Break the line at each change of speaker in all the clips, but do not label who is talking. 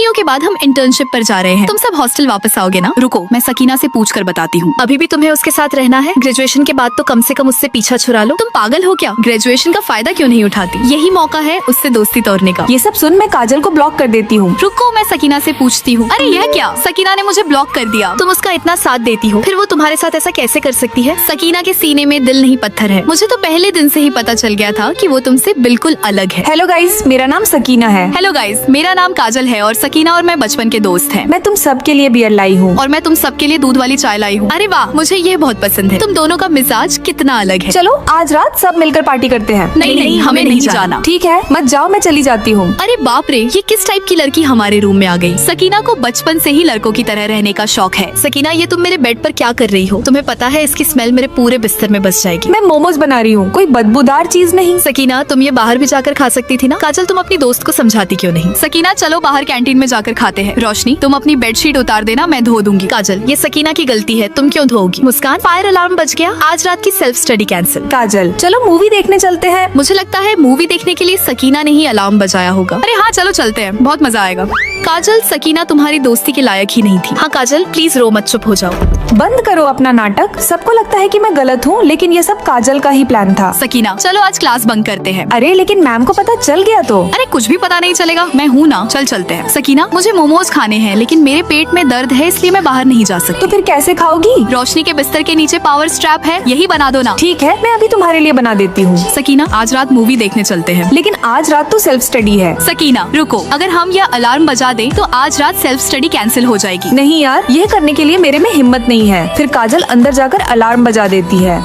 छुट्टियों के बाद हम इंटर्नशिप पर जा रहे हैं। तुम सब हॉस्टल वापस आओगे ना? रुको, मैं सकीना से पूछ कर बताती हूँ। अभी भी तुम्हें उसके साथ रहना है? ग्रेजुएशन के बाद तो कम से कम उससे पीछा छुड़ा लो। तुम पागल हो क्या? ग्रेजुएशन का फायदा क्यों नहीं उठाती? यही मौका है उससे दोस्ती तोड़ने का।
ये सब सुन मैं काजल को ब्लॉक कर देती हूँ।
रुको, मैं सकीना से पूछती हूँ। अरे यह क्या? सकीना ने मुझे ब्लॉक कर दिया। तुम उसका इतना साथ देती हो, फिर वो तुम्हारे साथ ऐसा कैसे कर सकती है? सकीना के सीने में दिल नहीं पत्थर है। मुझे तो पहले दिन से ही पता चल गया था कि वो तुमसे बिल्कुल अलग है।
हेलो गाइस, मेरा नाम सकीना है।
हेलो गाइस, मेरा नाम काजल है और सकीना और मैं बचपन के दोस्त हैं।
मैं तुम सब के लिए बियर लाई हूँ।
और मैं तुम सबके लिए दूध वाली चाय लाई हूँ। अरे वाह, मुझे ये बहुत पसंद है। तुम दोनों का मिजाज कितना अलग है।
चलो आज रात सब मिलकर पार्टी करते हैं।
नहीं, हमें नहीं जाना।
ठीक है, मत जाओ, मैं चली जाती हूँ।
अरे बाप रे, ये किस टाइप की लड़की हमारे रूम में आ गई? सकीना को बचपन से ही लड़कों की तरह रहने का शौक है। सकीना, ये तुम मेरे बेड पर क्या कर रही हो? तुम्हें पता है इसकी स्मेल मेरे पूरे बिस्तर में बस जाएगी।
मैं मोमोज बना रही हूँ, कोई बदबूदार चीज नहीं।
सकीना, तुम ये बाहर भी जाकर खा सकती थी ना? काजल, तुम अपनी दोस्त को समझाती क्यों नहीं? सकीना, चलो बाहर कैंटीन में जाकर खाते हैं। रोशनी, तुम अपनी बेडशीट उतार देना, मैं धो दूंगी। काजल, ये सकीना की गलती है, तुम क्यों धोगी? मुस्कान, फायर अलार्म बज गया, आज रात की सेल्फ स्टडी कैंसिल।
काजल, चलो मूवी देखने चलते हैं।
मुझे लगता है मूवी देखने के लिए सकीना ने ही अलार्म बजाया होगा। अरे हाँ, चलो चलते हैं, बहुत मजा आएगा। काजल, सकीना तुम्हारी दोस्ती के लायक ही नहीं थी। हाँ काजल, प्लीज रो मत, चुप हो जाओ।
बंद करो अपना नाटक। सबको लगता है कि मैं गलत हूँ, लेकिन ये सब काजल का ही प्लान था।
सकीना, चलो आज क्लास बंक करते हैं।
अरे लेकिन मैम को पता चल गया तो?
अरे कुछ भी पता नहीं चलेगा, मैं हूँ ना। चल चलते हैं। सकीना, मुझे मोमोज खाने हैं, लेकिन मेरे पेट में दर्द है, इसलिए मैं बाहर नहीं जा सकती।
तो फिर कैसे खाओगी?
रोशनी के बिस्तर के नीचे पावर स्ट्रैप है, यही बना दो ना।
ठीक है, मैं अभी तुम्हारे लिए बना देती हूँ।
सकीना, आज रात मूवी देखने चलते हैं।
लेकिन आज रात तो सेल्फ स्टडी है।
सकीना रुको, अगर हम यह अलार्म बजा दें तो आज रात सेल्फ स्टडी कैंसिल हो जाएगी।
नहीं यार, ये करने के लिए मेरे में हिम्मत नहीं है। फिर काजल अंदर जाकर अलार्म बजा देती है।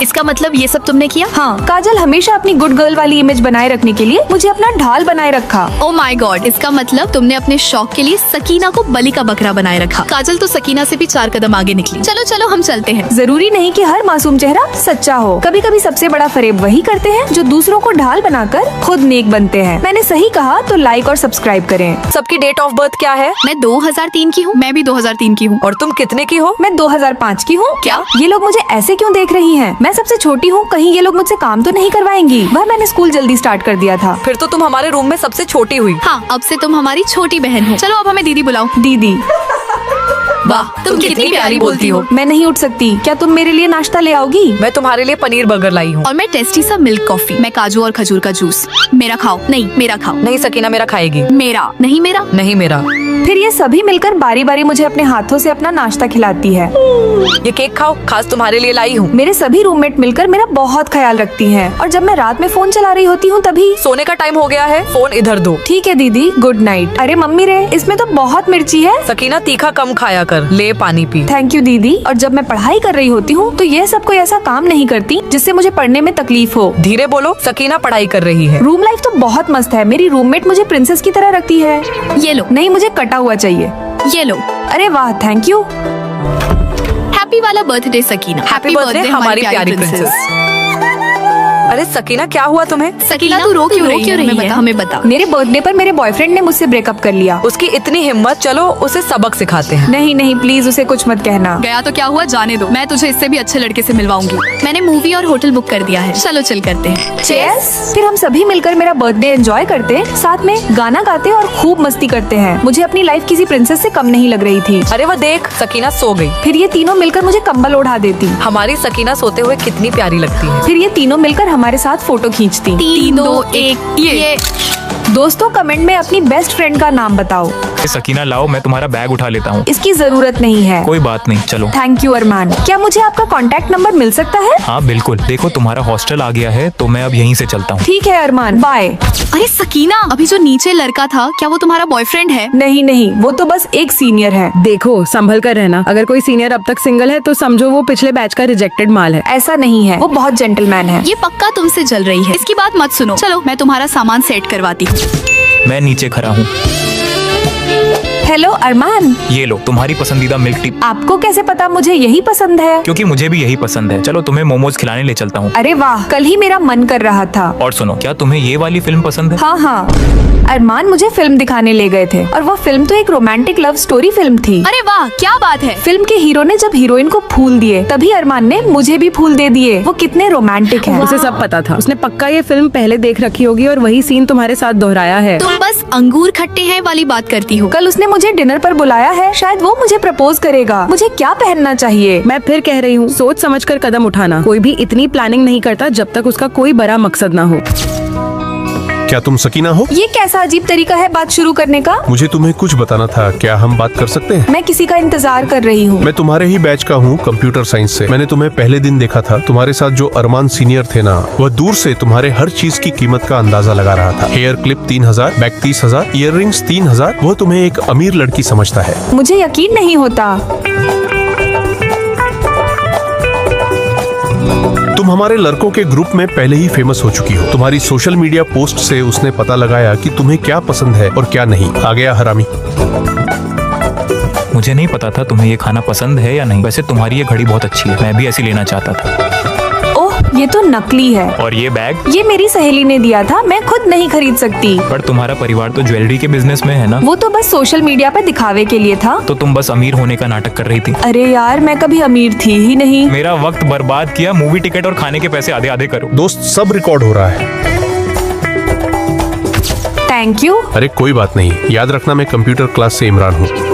इसका मतलब ये सब तुमने किया?
हाँ, काजल हमेशा अपनी गुड गर्ल वाली इमेज बनाए रखने के लिए मुझे अपना ढाल बनाए रखा।
ओ माय गॉड, इसका मतलब तुमने अपने शौक के लिए सकीना को बलि का बकरा बनाए रखा। काजल तो सकीना से भी 4 कदम आगे निकली। चलो चलो हम चलते हैं।
जरूरी नहीं कि हर मासूम चेहरा सच्चा हो। कभी कभी सबसे बड़ा फरेब वही करते हैं जो दूसरों को ढाल बनाकर खुद नेक बनते हैं। मैंने सही कहा तो लाइक और सब्सक्राइब करें।
सबकी डेट ऑफ बर्थ क्या है?
मैं 2003 की हूँ। मैं भी 2003 की हूँ।
और तुम कितने की हो?
मैं 2005 की हूँ।
क्या?
ये लोग मुझे ऐसे क्यों देख रही हैं? मैं सबसे छोटी हूँ, कहीं ये लोग मुझसे काम तो नहीं करवाएंगी। वह मैंने स्कूल जल्दी स्टार्ट कर दिया था।
फिर तो तुम हमारे रूम में सबसे छोटी हुई।
हाँ, अब से तुम हमारी छोटी बहन हो। चलो अब हमें दीदी बुलाओ।
दीदी।
वाह, तुम कितनी प्यारी बोलती हो।
मैं नहीं उठ सकती, क्या तुम मेरे लिए नाश्ता ले आओगी?
मैं तुम्हारे लिए पनीर बर्गर लाई हूँ।
और मैं टेस्टी सा मिल्क कॉफी। मैं काजू और खजूर का जूस। मेरा खाओ। नहीं, मेरा खाओ।
नहीं सकीना, मेरा खाएगी।
मेरा नहीं, मेरा
नहीं मेरा।
फिर ये सभी मिलकर बारी बारी मुझे अपने हाथों से अपना नाश्ता खिलाती है।
ये केक खाओ, खास तुम्हारे लिए लाई हूँ।
मेरे सभी रूममेट मिलकर मेरा बहुत ख्याल रखती हैं। और जब मैं रात में फोन चला रही होती हूँ तभी।
सोने का टाइम हो गया है, फोन इधर दो।
ठीक है दीदी, गुड नाइट। अरे मम्मी रे, इसमें तो बहुत मिर्ची है।
सकीना तीखा कम खाया कर, ले पानी पी।
थैंक यू दीदी। और जब मैं पढ़ाई कर रही होती हूँ तो ये सब कोई ऐसा काम नहीं करती जिससे मुझे पढ़ने में तकलीफ हो।
धीरे बोलो, सकीना पढ़ाई कर रही है।
रूम लाइफ तो बहुत मस्त है। मेरी रूममेट मुझे प्रिंसेस की तरह रखती है।
ये लो।
नहीं, मुझे कटा हुआ चाहिए।
ये लो।
अरे वाह, थैंक यू।
हैप्पी वाला बर्थडे सकीना।
हैप्पी बर्थडे हमारी प्यारी प्रिंसेस। अरे सकीना, क्या हुआ तुम्हें?
सकीना, तू रो क्यों रही है? हमें बता।
मेरे बर्थडे पर मेरे बॉयफ्रेंड ने मुझसे ब्रेकअप कर लिया।
उसकी इतनी हिम्मत, चलो उसे सबक सिखाते हैं।
नहीं नहीं, प्लीज उसे कुछ मत कहना।
गया तो क्या हुआ, जाने दो। मैं तुझे इससे भी अच्छे लड़के से मिलवाऊंगी। मैंने मूवी और होटल बुक कर दिया है। चलो चल करते हैं।
चेस। फिर हम सभी मिलकर मेरा बर्थडे एंजॉय करते, साथ में गाना गाते और खूब मस्ती करते हैं। मुझे अपनी लाइफ किसी प्रिंसेस से कम नहीं लग रही थी।
अरे वह देख, सकीना सो गई।
फिर ये तीनों मिलकर मुझे कंबल ओढ़ा देती।
हमारी सकीना सोते हुए कितनी प्यारी लगती है।
फिर ये तीनों मिलकर हमारे साथ फोटो खींचती।
3 2 1 ये।
दोस्तों, कमेंट में अपनी बेस्ट फ्रेंड का नाम बताओ।
सकीना लाओ, मैं तुम्हारा बैग उठा लेता हूँ।
इसकी जरूरत नहीं है।
कोई बात नहीं, चलो।
थैंक यू अरमान। क्या मुझे आपका कांटेक्ट नंबर मिल सकता है?
हाँ बिल्कुल। देखो तुम्हारा हॉस्टल आ गया है तो मैं अब यहीं से चलता हूँ।
ठीक है अरमान, बाय।
अरे सकीना, अभी जो नीचे लड़का था, क्या वो तुम्हारा बॉयफ्रेंड है?
नहीं नहीं, वो तो बस एक सीनियर है।
देखो संभल कर रहना। अगर कोई सीनियर अब तक सिंगल है तो समझो वो पिछले बैच का रिजेक्टेड माल है।
ऐसा नहीं है, वो बहुत जेंटलमैन है।
ये पक्का तुमसे जल रही है। इसकी बात मत सुनो। चलो मैं तुम्हारा सामान सेट करवाती हूँ।
मैं नीचे खड़ा हूँ।
हेलो अरमान,
ये लो तुम्हारी पसंदीदा मिल्क टी।
आपको कैसे पता मुझे यही पसंद है?
क्योंकि मुझे भी यही पसंद है। चलो तुम्हें मोमोज खिलाने ले चलता हूँ।
अरे वाह, कल ही मेरा मन कर रहा था।
और सुनो, क्या तुम्हें ये वाली फिल्म पसंद है?
हाँ हाँ, अरमान मुझे फिल्म दिखाने ले गए थे और वो फिल्म तो एक रोमांटिक लव स्टोरी फिल्म थी।
अरे वाह, क्या बात है।
फिल्म के हीरो ने जब हीरोइन को फूल दिए तभी अरमान ने मुझे भी फूल दे दिए। वो कितने रोमांटिक है।
उसे सब पता था। उसने पक्का ये फिल्म पहले देख रखी होगी और वही सीन तुम्हारे साथ दोहराया है।
तुम बस अंगूर खट्टे हैं वाली बात करती हो।
कल उसने मुझे डिनर पर बुलाया है, शायद वो मुझे प्रपोज करेगा। मुझे क्या पहनना चाहिए?
मैं फिर कह रही हूँ, सोच समझकर कदम उठाना। कोई भी इतनी प्लानिंग नहीं करता जब तक उसका कोई बड़ा मकसद ना हो।
क्या तुम सकीना हो?
ये कैसा अजीब तरीका है बात शुरू करने का?
मुझे तुम्हें कुछ बताना था, क्या हम बात कर सकते हैं?
मैं किसी का इंतजार कर रही हूँ।
मैं तुम्हारे ही बैच का हूँ, कंप्यूटर साइंस से। मैंने तुम्हें पहले दिन देखा था। तुम्हारे साथ जो अरमान सीनियर थे ना, वह दूर से तुम्हारे हर चीज की कीमत का अंदाजा लगा रहा था। Hair clip 3000, bag 30,000, earrings 3000। वह तुम्हें एक अमीर लड़की समझता है।
मुझे यकीन नहीं होता।
तुम हमारे लड़कों के ग्रुप में पहले ही फेमस हो चुकी हो। तुम्हारी सोशल मीडिया पोस्ट से उसने पता लगाया कि तुम्हें क्या पसंद है और क्या नहीं। आ गया हरामी।
मुझे नहीं पता था तुम्हें ये खाना पसंद है या नहीं। वैसे तुम्हारी ये घड़ी बहुत अच्छी है, मैं भी ऐसी लेना चाहता था।
ओह, ये तो नकली है।
और ये बैग?
ये मेरी सहेली ने दिया था, मैं खुद नहीं खरीद सकती।
पर तुम्हारा परिवार तो ज्वेलरी के बिजनेस में है ना।
वो तो बस सोशल मीडिया पे दिखावे के लिए था।
तो तुम बस अमीर होने का नाटक कर रही थी।
अरे यार, मैं कभी अमीर थी ही नहीं।
मेरा वक्त बर्बाद किया। मूवी टिकट और खाने के पैसे आधे आधे करो।
दोस्त, सब रिकॉर्ड हो रहा है।
Thank you.
अरे कोई बात नहीं, याद रखना मैं कंप्यूटर क्लास से इमरान हूँ।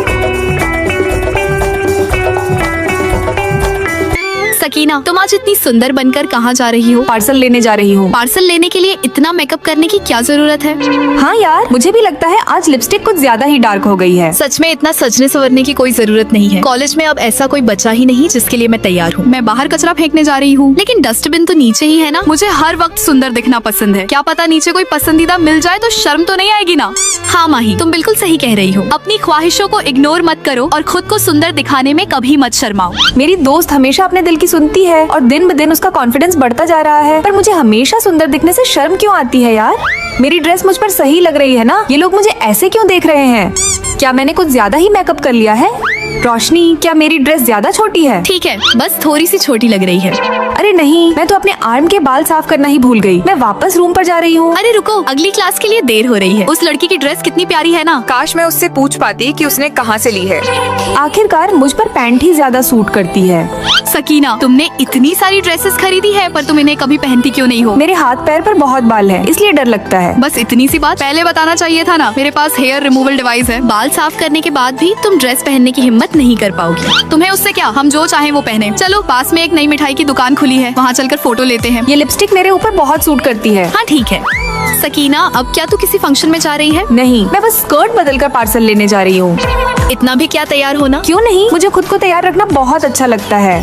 सकीना, तुम आज इतनी सुंदर बनकर कहाँ जा रही हो?
पार्सल लेने जा रही हूँ।
पार्सल लेने के लिए इतना मेकअप करने की क्या जरूरत है?
हाँ यार, मुझे भी लगता है आज लिपस्टिक कुछ ज्यादा ही डार्क हो गई है।
सच में इतना सजने संवरने की कोई जरूरत नहीं है। कॉलेज में अब ऐसा कोई बचा ही नहीं जिसके लिए मैं तैयार हूँ। मैं बाहर कचरा फेंकने जा रही हूँ, लेकिन डस्टबिन तो नीचे ही है ना। मुझे हर वक्त सुंदर दिखना पसंद है। क्या पता नीचे कोई पसंदीदा मिल जाए तो शर्म तो नहीं आएगी ना। हाँ माही, तुम बिल्कुल सही कह रही हो। अपनी ख्वाहिशों को इग्नोर मत करो और खुद को सुंदर दिखाने में कभी मत शर्माओ।
मेरी दोस्त हमेशा अपने दिल की सुनती है और दिन ब दिन उसका कॉन्फिडेंस बढ़ता जा रहा है। पर मुझे हमेशा सुंदर दिखने से शर्म क्यों आती है यार? मेरी ड्रेस मुझ पर सही लग रही है ना? ये लोग मुझे ऐसे क्यों देख रहे हैं? क्या मैंने कुछ ज्यादा ही मेकअप कर लिया है? रोशनी, क्या मेरी ड्रेस ज्यादा छोटी है?
ठीक है, बस थोड़ी सी छोटी लग रही है।
अरे नहीं, मैं तो अपने आर्म के बाल साफ करना ही भूल गई। मैं वापस रूम पर जा रही हूँ।
अरे रुको, अगली क्लास के लिए देर हो रही है। उस लड़की की ड्रेस कितनी प्यारी है ना।
काश मैं उससे पूछ पाती कि उसने कहाँ से ली है।
आखिरकार मुझ पर पैंट ही ज्यादा सूट करती है।
सकीना, तुमने इतनी सारी ड्रेसेस खरीदी है पर तुम इन्हें कभी पहनती क्यों नहीं हो?
मेरे हाथ पैर पर बहुत बाल है, इसलिए डर लगता है।
बस इतनी सी बात पहले बताना चाहिए था ना। मेरे पास हेयर रिमूवल डिवाइस है। बाल साफ करने के बाद भी तुम ड्रेस पहनने की हिम्मत नहीं कर पाओगी। तुम्हें उससे क्या, हम जो चाहें वो पहने। चलो, पास में एक नई मिठाई की दुकान खुली है, वहाँ चलकर फोटो लेते हैं।
ये लिपस्टिक मेरे ऊपर बहुत सूट करती है।
हाँ ठीक है। सकीना, अब क्या तू किसी फंक्शन में जा रही है?
नहीं, मैं बस स्कर्ट बदलकर पार्सल लेने जा रही हूँ।
इतना भी क्या तैयार होना?
क्यों नहीं, मुझे खुद को तैयार रखना बहुत अच्छा लगता है।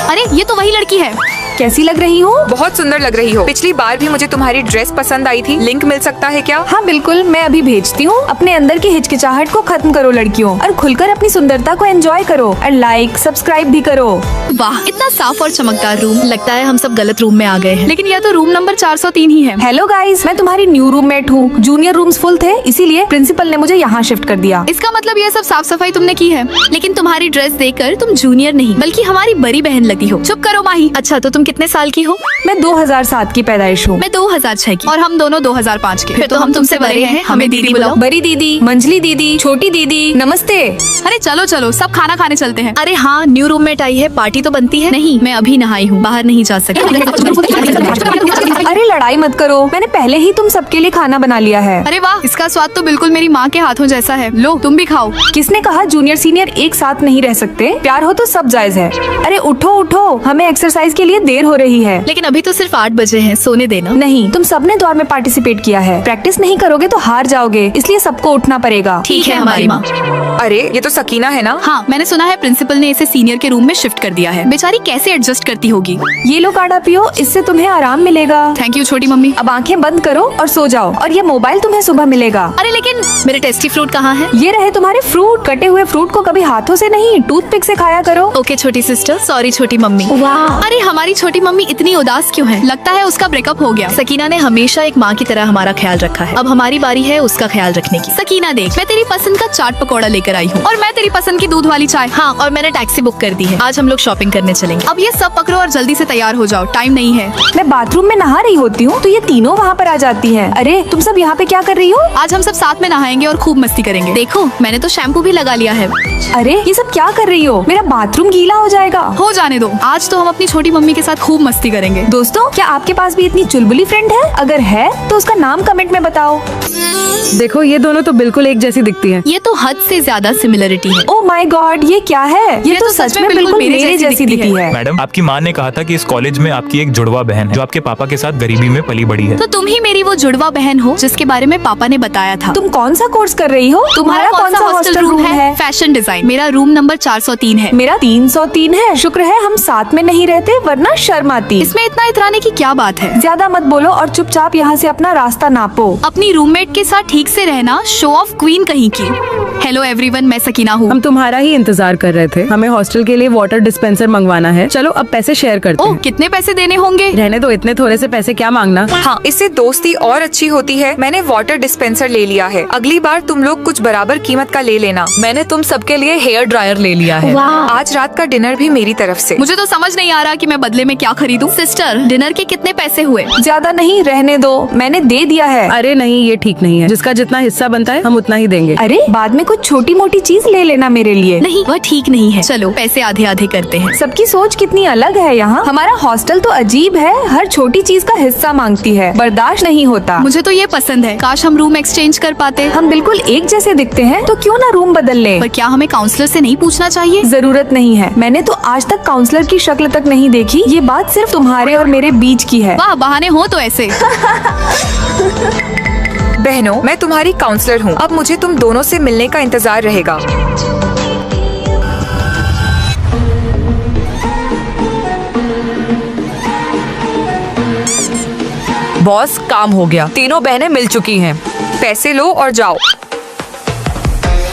अरे ये तो वही लड़की है।
कैसी लग रही हूँ?
बहुत सुंदर लग रही हो। पिछली बार भी मुझे तुम्हारी ड्रेस पसंद आई थी। लिंक मिल सकता है क्या?
हाँ बिल्कुल, मैं अभी भेजती हूँ। अपने अंदर की हिचकिचाहट को खत्म करो लड़कियों, और खुलकर अपनी सुंदरता को एंजॉय करो और लाइक सब्सक्राइब भी करो।
वाह, इतना साफ और चमकदार रूम। लगता है हम सब गलत रूम में आ गए हैं। लेकिन यह तो रूम नंबर 403 ही है।
हेलो गाइस, मैं तुम्हारी न्यू रूममेट हूँ। जूनियर रूम्स फुल थे, इसीलिए प्रिंसिपल ने मुझे यहाँ शिफ्ट कर दिया।
इसका मतलब ये सब साफ सफाई तुमने की है। लेकिन तुम्हारी ड्रेस देखकर तुम जूनियर नहीं बल्कि हमारी बड़ी बहन लगती हो। चुप करो माही। अच्छा, तो तुम कितने साल की हो?
मैं 2007 की पैदाइश हूँ।
मैं 2006 की और हम दोनों 2005 के। फिर तो हम तुमसे बड़े हैं। हमें दीदी बुलाओ।
बड़ी दीदी, मंजली दीदी, छोटी दीदी, नमस्ते।
अरे चलो चलो, सब खाना खाने चलते हैं। अरे हाँ, न्यू रूममेट आई है, पार्टी तो बनती है। नहीं, मैं अभी नहाई हूँ, बाहर नहीं जा सकती।
अरे लड़ाई मत करो, मैंने पहले ही तुम सबके लिए खाना बना लिया है।
अरे वाह, इसका स्वाद तो बिल्कुल मेरी माँ के हाथों जैसा है। लो तुम भी खाओ।
किसने कहा जूनियर सीनियर एक साथ नहीं रह सकते? प्यार हो तो सब जायज है। अरे उठो उठो, हमें एक्सरसाइज के लिए देर हो रही है।
लेकिन अभी तो सिर्फ 8 बजे हैं, सोने देना।
नहीं, तुम सबने दौड़ में पार्टिसिपेट किया है। प्रैक्टिस नहीं करोगे तो हार जाओगे, इसलिए सबको उठना पड़ेगा।
ठीक है हमारी माँ।
अरे ये तो सकीना है ना?
हाँ, मैंने सुना है प्रिंसिपल ने इसे सीनियर के रूम में शिफ्ट कर दिया है। बेचारी कैसे एडजस्ट करती होगी।
ये लो काढ़ा पियो, इससे तुम्हें आराम मिलेगा।
थैंक यू छोटी मम्मी।
अब आंखें बंद करो और सो जाओ, और ये मोबाइल तुम्हें सुबह मिलेगा।
अरे लेकिन मेरे टेस्टी फ्रूट कहाँ है?
ये रहे तुम्हारे फ्रूट। कटे हुए फ्रूट को कभी हाथों से नहीं, टूथपिक से खाया करो।
ओके छोटी सिस्टर, सॉरी छोटी मम्मी।
वाह,
अरे हमारी छोटी छोटी मम्मी इतनी उदास क्यों है? लगता है उसका ब्रेकअप हो गया। सकीना ने हमेशा एक माँ की तरह हमारा ख्याल रखा है। अब हमारी बारी है उसका ख्याल रखने की। सकीना देख, मैं तेरी पसंद का चाट पकौड़ा लेकर आई हूँ और मैं तेरी पसंद की दूध वाली चाय। हाँ, और मैंने टैक्सी बुक कर दी है। आज हम लोग शॉपिंग करने चलेंगे। अब ये सब पकड़ो और जल्दी से तैयार हो जाओ, टाइम नहीं है।
मैं बाथरूम में नहा रही होती हूँ तो ये तीनों वहाँ पर आ जाती हैं। अरे तुम सब यहाँ पे क्या कर रही हो?
आज हम सब साथ में नहाएंगे और खूब मस्ती करेंगे। देखो, मैंने तो शैम्पू भी लगा लिया है।
अरे ये सब क्या कर रही हो? मेरा बाथरूम गीला हो जाएगा।
हो जाने दो, आज तो हम अपनी छोटी मम्मी के साथ खूब मस्ती करेंगे।
दोस्तों, क्या आपके पास भी इतनी चुलबुली फ्रेंड है? अगर है तो उसका नाम कमेंट में बताओ।
देखो ये दोनों तो बिल्कुल एक जैसी दिखती हैं।
ये तो हद से ज्यादा सिमिलरिटी है।
ओह माय गॉड, ये क्या है? ये तो सच में बिल्कुल मेरे जैसी दिखती है।
मैडम, आपकी माँ ने कहा था कि इस कॉलेज में आपकी एक जुड़वा बहन है जो आपके पापा के साथ गरीबी में पली बड़ी है।
तो तुम ही मेरी वो जुड़वा बहन हो जिसके बारे में पापा ने बताया था।
तुम कौन सा कोर्स कर रही हो? तुम्हारा कौन सा हॉस्टल रूम है?
Fashion design. मेरा रूम नंबर 403 है।
मेरा 303 है। शुक्र है हम साथ में नहीं रहते, वरना शर्म आती।
इसमें इतना इतराने की क्या बात है?
ज्यादा मत बोलो और चुपचाप यहाँ से अपना रास्ता नापो।
अपनी रूममेट के साथ ठीक से रहना, शो ऑफ क्वीन कहीं की। हेलो एवरीवन, मैं सकीना हूँ।
हम तुम्हारा ही इंतजार कर रहे थे। हमें हॉस्टल के लिए वाटर डिस्पेंसर मंगवाना है। चलो अब पैसे शेयर करते
ओह,
हैं।
कितने पैसे देने होंगे?
रहने दो, इतने थोड़े से पैसे क्या मांगना।
हाँ, इससे दोस्ती और अच्छी होती है। मैंने वाटर डिस्पेंसर ले लिया है। अगली बार तुम लोग कुछ बराबर कीमत का ले लेना। मैंने तुम सबके लिए हेयर ड्रायर ले लिया है। आज रात का डिनर भी मेरी तरफ से।
मुझे तो समझ नहीं आ रहा कि मैं बदले में क्या खरीदूं। सिस्टर, डिनर के कितने पैसे हुए?
ज्यादा नहीं, रहने दो, मैंने दे दिया है।
अरे नहीं, ये ठीक नहीं है। जिसका जितना हिस्सा बनता है हम उतना ही देंगे।
अरे बाद में कुछ छोटी मोटी चीज ले लेना मेरे लिए।
नहीं, वह ठीक नहीं है। चलो पैसे आधे आधे करते हैं।
सबकी सोच कितनी अलग है यहाँ। हमारा हॉस्टल तो अजीब है, हर छोटी चीज का हिस्सा मांगती है, बर्दाश्त नहीं होता।
मुझे तो ये पसंद है। काश हम रूम एक्सचेंज कर पाते।
हम बिल्कुल एक जैसे दिखते हैं, तो क्यों ना रूम बदल ले।
पर क्या हमें काउंसलर से नहीं पूछना चाहिए?
जरूरत नहीं है। मैंने तो आज तक काउंसलर की शक्ल तक नहीं देखी। ये बात सिर्फ तुम्हारे और मेरे बीच की है।
वाह, बहाने हो तो ऐसे।
बहनों, मैं तुम्हारी काउंसलर हूँ। अब मुझे तुम दोनों से मिलने का इंतजार रहेगा। बॉस, काम हो गया। तीनों बहनें मिल चुकी हैं। पैसे लो और जाओ।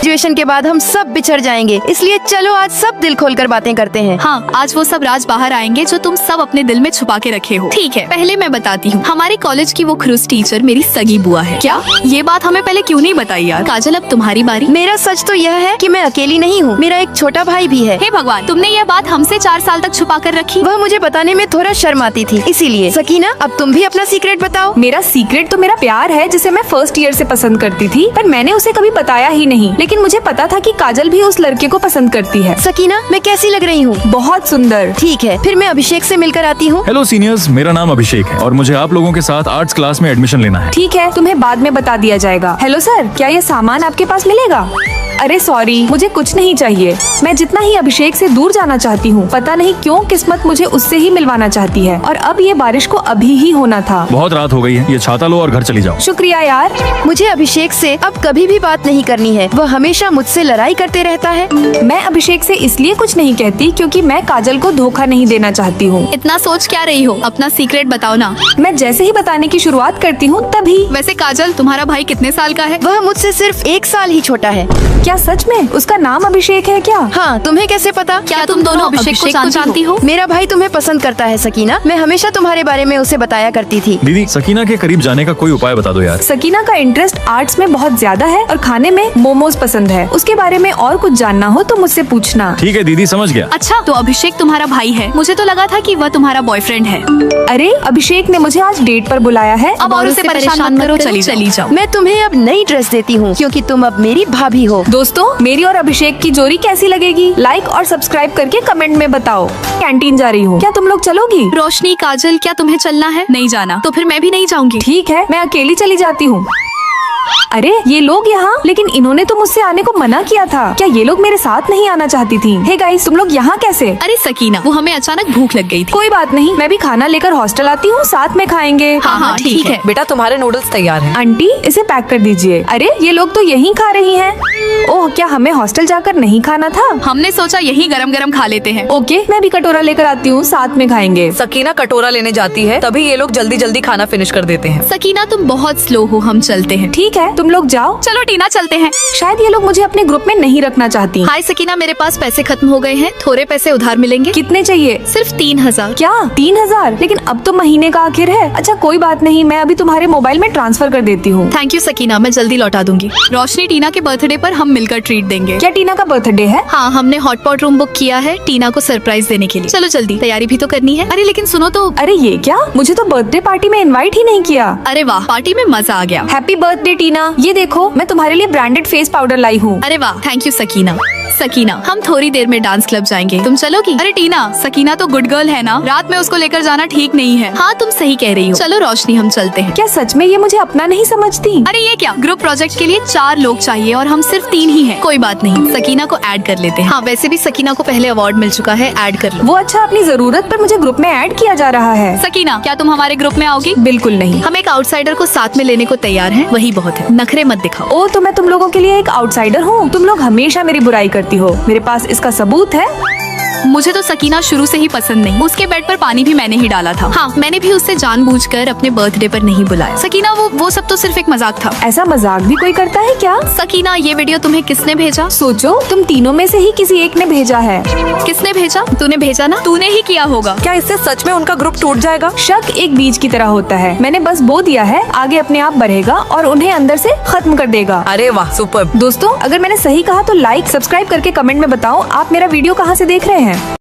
ग्रेजुएशन के बाद हम सब बिछड़ जाएंगे, इसलिए चलो आज सब दिल खोलकर बातें करते हैं।
हाँ, आज वो सब राज बाहर आएंगे जो तुम सब अपने दिल में छुपा के रखे हो। ठीक है, पहले मैं बताती हूँ। हमारे कॉलेज की वो खरूस टीचर मेरी सगी बुआ है। क्या? ये बात हमें पहले क्यों नहीं बताई यार? काजल, अब तुम्हारी बारी।
मेरा सच तो यह है कि मैं अकेली नहीं हूँ, मेरा एक छोटा भाई भी है।
हे भगवान, तुमने ये बात हमसे 4 साल तक छुपा कर रखी।
वह मुझे बताने में थोड़ा शर्म आती थी, इसीलिए। सकीना, अब तुम भी अपना सीक्रेट बताओ।
मेरा सीक्रेट तो मेरा प्यार है, जिसे मैं फर्स्ट ईयर से पसंद करती थी, पर मैंने उसे कभी बताया ही नहीं। लेकिन मुझे पता था कि काजल भी उस लड़के को पसंद करती है।
सकीना, मैं कैसी लग रही हूँ?
बहुत सुंदर।
ठीक है, फिर मैं अभिषेक से मिलकर आती हूँ।
हेलो सीनियर्स, मेरा नाम अभिषेक है और मुझे आप लोगों के साथ आर्ट्स क्लास में एडमिशन लेना है।
ठीक है, तुम्हें बाद में बता दिया जाएगा। हेलो सर, क्या ये सामान आपके पास मिलेगा? अरे सॉरी, मुझे कुछ नहीं चाहिए। मैं जितना ही अभिषेक से दूर जाना चाहती हूँ, पता नहीं क्यों किस्मत मुझे उससे ही मिलवाना चाहती है। और अब ये बारिश को अभी ही होना था।
बहुत रात हो गई है, ये छाता लो और घर चली जाओ।
शुक्रिया यार।
मुझे अभिषेक से अब कभी भी बात नहीं करनी है, वह हमेशा मुझसे लड़ाई करते रहता है।
मैं अभिषेक से इसलिए कुछ नहीं कहती क्योंकि मैं काजल को धोखा नहीं देना चाहती हूँ।
इतना सोच क्या रही हो? अपना सीक्रेट बताओ ना।
मैं जैसे ही बताने की शुरुआत करती हूँ तभी।
वैसे काजल, तुम्हारा भाई कितने साल का है?
वह मुझसे सिर्फ 1 साल ही छोटा है।
क्या सच में? उसका नाम अभिषेक है क्या?
हाँ, तुम्हें कैसे पता?
क्या तुम दोनों अभिषेक को जानती हो?
मेरा भाई तुम्हें पसंद करता है सकीना। मैं हमेशा तुम्हारे बारे में उसे बताया करती थी।
दीदी, सकीना के करीब जाने का कोई उपाय बता दो यार।
सकीना का इंटरेस्ट आर्ट्स में बहुत ज्यादा है और खाने में मोमोज पसंद है। उसके बारे में और कुछ जानना हो तो मुझसे पूछना।
ठीक है दीदी, समझ गया।
अच्छा, तो अभिषेक तुम्हारा भाई है। मुझे तो लगा था कि वह तुम्हारा बॉयफ्रेंड है।
अरे अभिषेक ने मुझे आज डेट पर बुलाया है।
अब और उसे परेशान मत करो, चली जाओ।
मैं तुम्हें अब नई ड्रेस देती हूँ क्योंकि तुम अब मेरी भाभी हो।
दोस्तों, मेरी और अभिषेक की जोड़ी कैसी लगेगी? लाइक और सब्सक्राइब करके कमेंट में बताओ। कैंटीन जा रही हूँ, क्या तुम लोग चलोगी?
रोशनी, काजल, क्या तुम्हें चलना है? नहीं जाना तो फिर मैं भी नहीं जाऊंगी।
ठीक है, मैं अकेली चली जाती हूँ। अरे ये लोग यहाँ, लेकिन इन्होंने तो मुझसे आने को मना किया था। क्या ये लोग मेरे साथ नहीं आना चाहती थी? हे गाइस, तुम लोग यहाँ कैसे?
अरे सकीना, वो हमें अचानक भूख लग गई थी।
कोई बात नहीं, मैं भी खाना लेकर हॉस्टल आती हूँ, साथ में खाएंगे।
हाँ, ठीक है।
बेटा, तुम्हारे नूडल्स तैयार हैं।
आंटी, इसे पैक कर दीजिए। अरे ये लोग तो यहीं खा रही हैं। ओह, क्या हमें हॉस्टल जाकर नहीं खाना था?
हमने सोचा यहीं गरम गरम खा लेते हैं।
ओके, मैं भी कटोरा लेकर आती हूँ, साथ में खाएंगे।
सकीना कटोरा लेने जाती है, तभी ये लोग जल्दी जल्दी खाना फिनिश कर देते हैं।
सकीना, तुम बहुत स्लो हो, हम चलते हैं।
ठीक है, तुम लोग जाओ।
चलो टीना चलते हैं।
शायद ये लोग मुझे अपने ग्रुप में नहीं रखना चाहती।
हाय सकीना, मेरे पास पैसे खत्म हो गए हैं, थोड़े पैसे उधार मिलेंगे।
कितने चाहिए?
सिर्फ 3000।
क्या 3000? लेकिन अब तो महीने का आखिर है। अच्छा कोई बात नहीं, मैं अभी तुम्हारे मोबाइल में ट्रांसफर कर देती हूँ।
थैंक यू सकीना, मैं जल्दी लौटा दूंगी। रोशनी, टीना के बर्थडे पर हम मिलकर ट्रीट देंगे।
क्या टीना का बर्थडे है?
हाँ, हमने हॉटपॉट रूम बुक किया है टीना को सरप्राइज देने के लिए। चलो जल्दी, तैयारी भी तो करनी है। अरे लेकिन सुनो तो।
अरे ये क्या, मुझे तो बर्थडे पार्टी में इनवाइट ही नहीं किया।
अरे वाह, पार्टी में मजा आ गया।
हैप्पी बर्थडे टीना, ये देखो मैं तुम्हारे लिए ब्रांडेड फेस पाउडर लाई हूँ।
अरे वाह, थैंक यू सकीना। सकीना, हम थोड़ी देर में डांस क्लब जाएंगे, तुम चलोगी? अरे टीना, सकीना तो गुड गर्ल है ना, रात में उसको लेकर जाना ठीक नहीं है। हाँ तुम सही कह रही हो। चलो रोशनी, हम चलते हैं।
क्या सच में ये मुझे अपना नहीं समझती?
अरे ये क्या, ग्रुप प्रोजेक्ट के लिए 4 लोग चाहिए और हम सिर्फ 3 ही हैं। कोई बात नहीं, सकीना को ऐड कर लेते हैं। हाँ वैसे भी सकीना को पहले अवार्ड मिल चुका है, ऐड कर लो।
वो अच्छा, अपनी जरूरत पर मुझे ग्रुप में ऐड किया जा रहा है।
सकीना, क्या तुम हमारे ग्रुप में आओगी?
बिल्कुल नहीं।
हम एक आउटसाइडर को साथ में लेने को तैयार हैं, वही बहुत है, नखरे मत दिखाओ।
ओ, तो मैं तुम लोगों के लिए एक आउटसाइडर हूँ? तुम लोग हमेशा मेरी बुराई करती हो, मेरे पास इसका सबूत है।
मुझे तो सकीना शुरू से ही पसंद नहीं, उसके बेड पर पानी भी मैंने ही डाला था। हाँ, मैंने भी उससे जानबूझकर अपने बर्थडे पर नहीं बुलाया। सकीना, वो सब तो सिर्फ एक मजाक था।
ऐसा मजाक भी कोई करता है क्या?
सकीना, ये वीडियो तुम्हें किसने भेजा?
सोचो, तुम तीनों में से ही किसी एक ने भेजा है।
किसने भेजा? तूने भेजा ना, तूने ही किया होगा।
क्या इससे सच में उनका ग्रुप टूट जाएगा?
शक एक बीज की तरह होता है, मैंने बस बो दिया है, आगे अपने आप बढ़ेगा और उन्हें अंदर से खत्म कर देगा।
अरे वाह, सुपर।
दोस्तों, अगर मैंने सही कहा तो लाइक सब्सक्राइब करके कमेंट में बताओ आप मेरा वीडियो कहाँ से देख रहे हैं।